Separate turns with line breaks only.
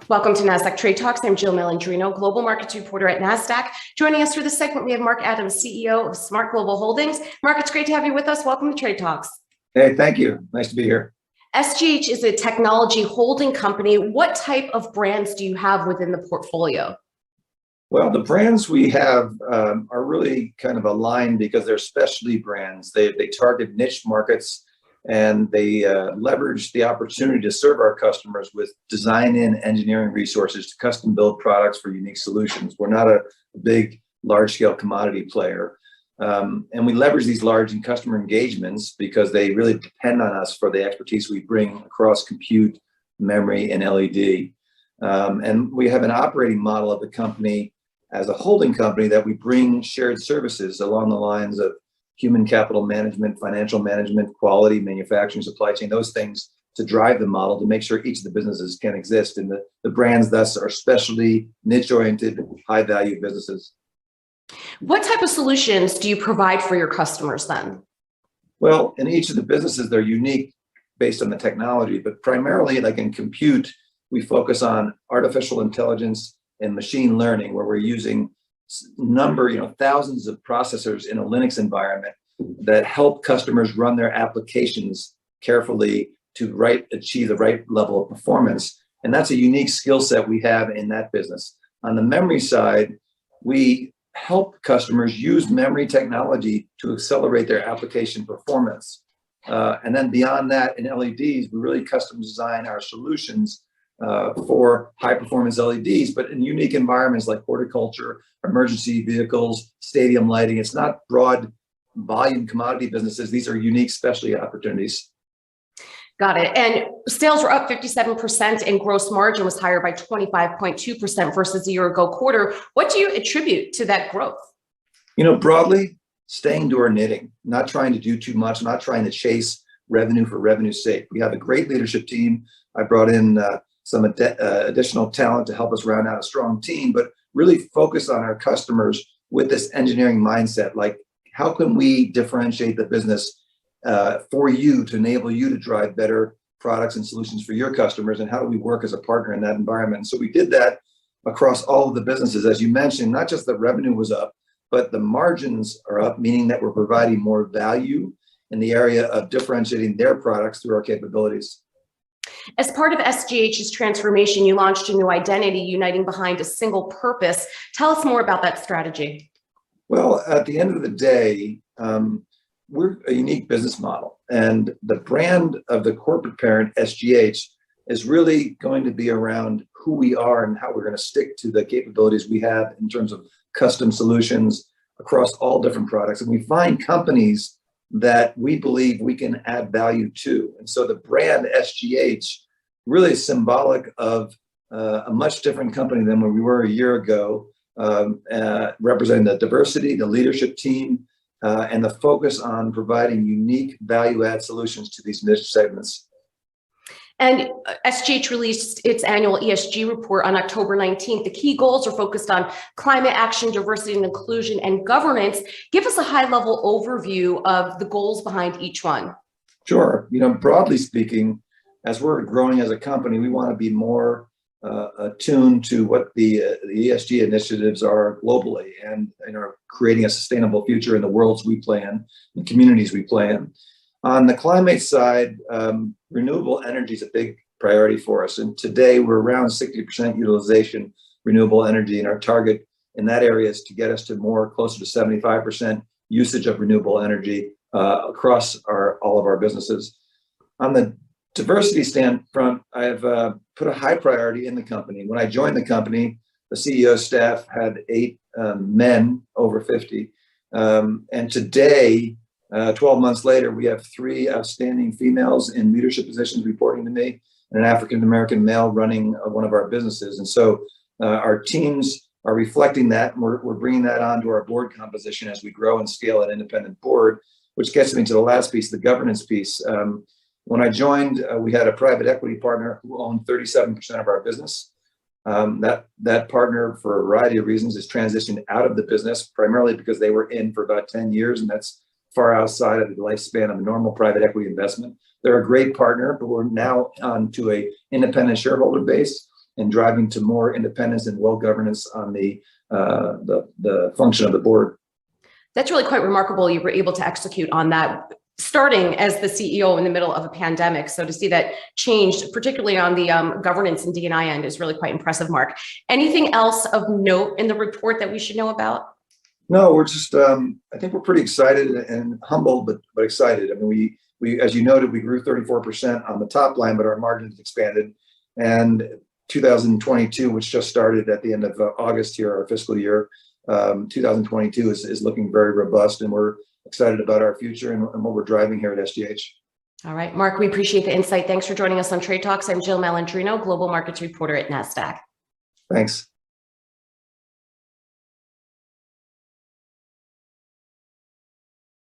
Welcome to Nasdaq Trade Talks. I'm Jill Malandrino, Global Markets Reporter at Nasdaq. Joining us for this segment, we have Mark Adams, CEO of Smart Global Holdings. Mark, it's great to have you with us. Welcome to Trade Talks.
Hey, thank you. Nice to be here.
SGH is a technology holding company. What type of brands do you have within the portfolio?
Well, the brands we have are really kind of aligned because they're specialty brands. They target niche markets, and they leverage the opportunity to serve our customers with design-in engineering resources to custom build products for unique solutions. We're not a big, large-scale commodity player. And we leverage these large and customer engagements because they really depend on us for the expertise we bring across compute, memory, and LED. And we have an operating model of the company as a holding company that we bring shared services along the lines of human capital management, financial management, quality, manufacturing, supply chain, those things to drive the model to make sure each of the businesses can exist. And the brands thus are specialty, niche-oriented, high-value businesses.
What type of solutions do you provide for your customers then?
Well, in each of the businesses, they're unique based on the technology, but primarily like in compute, we focus on artificial intelligence and machine learning, where we're using thousands of processors in a Linux environment that help customers run their applications carefully to achieve the right level of performance. And that's a unique skill set we have in that business. On the memory side, we help customers use memory technology to accelerate their application performance. And then beyond that, in LEDs, we really custom design our solutions for high performance LEDs, but in unique environments like horticulture, emergency vehicles, stadium lighting. It's not broad volume commodity businesses. These are unique specialty opportunities.
Got it. And sales were up 57% and gross margin was higher by 25.2% versus a year ago quarter. What do you attribute to that growth?
Broadly, staying to our knitting, not trying to do too much, not trying to chase revenue for revenue's sake. We have a great leadership team. I brought in some additional talent to help us round out a strong team, but really focus on our customers with this engineering mindset. Like, how can we differentiate the business for you to enable you to drive better products and solutions for your customers? And how do we work as a partner in that environment? And so we did that across all of the businesses. As you mentioned, not just the revenue was up, but the margins are up, meaning that we're providing more value in the area of differentiating their products through our capabilities.
As part of SGH's transformation, you launched a new identity uniting behind a single purpose. Tell us more about that strategy.
Well, at the end of the day, we're a unique business model, and the brand of the corporate parent, SGH, is really going to be around who we are and how we're going to stick to the capabilities we have in terms of custom solutions across all different products. And we find companies that we believe we can add value to. And so the brand SGH really is symbolic of a much different company than when we were a year ago, representing the diversity, the leadership team, and the focus on providing unique value-add solutions to these niche segments.
And SGH released its annual ESG report on October 19th. The key goals are focused on climate action, diversity and inclusion, and governance. Give us a high-level overview of the goals behind each one.
Sure. Broadly speaking, as we're growing as a company, we want to be more attuned to what the ESG initiatives are globally and are creating a sustainable future in the worlds we play in, the communities we play in. On the climate side, renewable energy is a big priority for us. And today we're around 60% utilization renewable energy. And our target in that area is to get us to closer to 75% usage of renewable energy across all of our businesses. On the diversity standpoint, I've put a high priority in the company. When I joined the company, the CEO staff had 8 men over 50. And today, 12 months later, we have 3 outstanding females in leadership positions reporting to me, and an African-American male running one of our businesses. And so our teams are reflecting that, and we're bringing that onto our board composition as we grow and scale an independent board, which gets me to the last piece, the governance piece. When I joined, we had a private equity partner who owned 37% of our business. That partner, for a variety of reasons, has transitioned out of the business, primarily because they were in for about 10 years, and that's far outside of the lifespan of a normal private equity investment. They're a great partner, but we're now on to an independent shareholder base. and driving to more independence and well governance on the function of the board.
That's really quite remarkable. You were able to execute on that, starting as the CEO in the middle of a pandemic. So to see that changed, particularly on the governance and D&I end, is really quite impressive, Mark. Anything else of note in the report that we should know about?
No, we're just, I think we're pretty excited and humbled, but excited. I mean, we, as you noted, we grew 34% on the top line, but our margins expanded. And 2022, which just started at the end of August here, our fiscal year, 2022 is looking very robust, and we're excited about our future and what we're driving here at SGH.
All right, Mark, we appreciate the insight. Thanks for joining us on Trade Talks. I'm Jill Malandrino, Global Markets Reporter at Nasdaq.
Thanks.